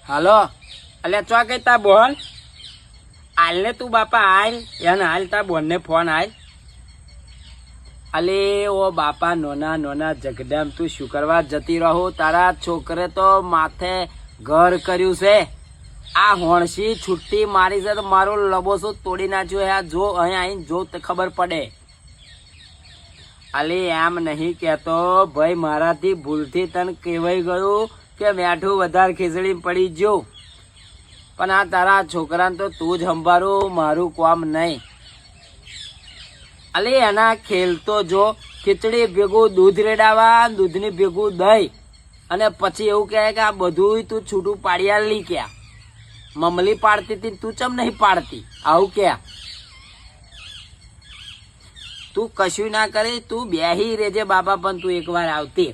હાલો અલ્યા ચો કઈ તા બોલ હાલ ને તું બાપા હાલ એને હાલ તા બોન ને ફોન હાલ અલે ઓ બાપા નોના નોના જગડામ તું શું કરવા જતી રહો તારા છોકરે તો માથે ઘર કર્યું છે આ હોણસી છુટ્ટી મારી છે તો મારો લબોસો તોડી નાખ્યો આ જો અહીંયા આવીને જો તો ખબર પડે અલે એમ નહીં કહેતો ભાઈ મારાથી ભૂલથી તને કહેવાઈ ગયું કે મેઠું વધારે ખીચડી પડી ગયું પણ આ તારા છોકરાને તો તું જ સંભાળું મારું કામ નહીં અલે એના ખેલ તો જો ખીચડી ભેગું દૂધ રેડાવા દૂધની ભેગું દહીં અને પછી એવું કહે કે આ બધું તું છૂટું પાડ્યા લી ક્યાં મમલી પાડતી હતી તું ચમ નહીં પાડતી આવું ક્યાં તું કશું ના કરી તું બેહી રેજે બાપા પણ તું એકવાર આવતી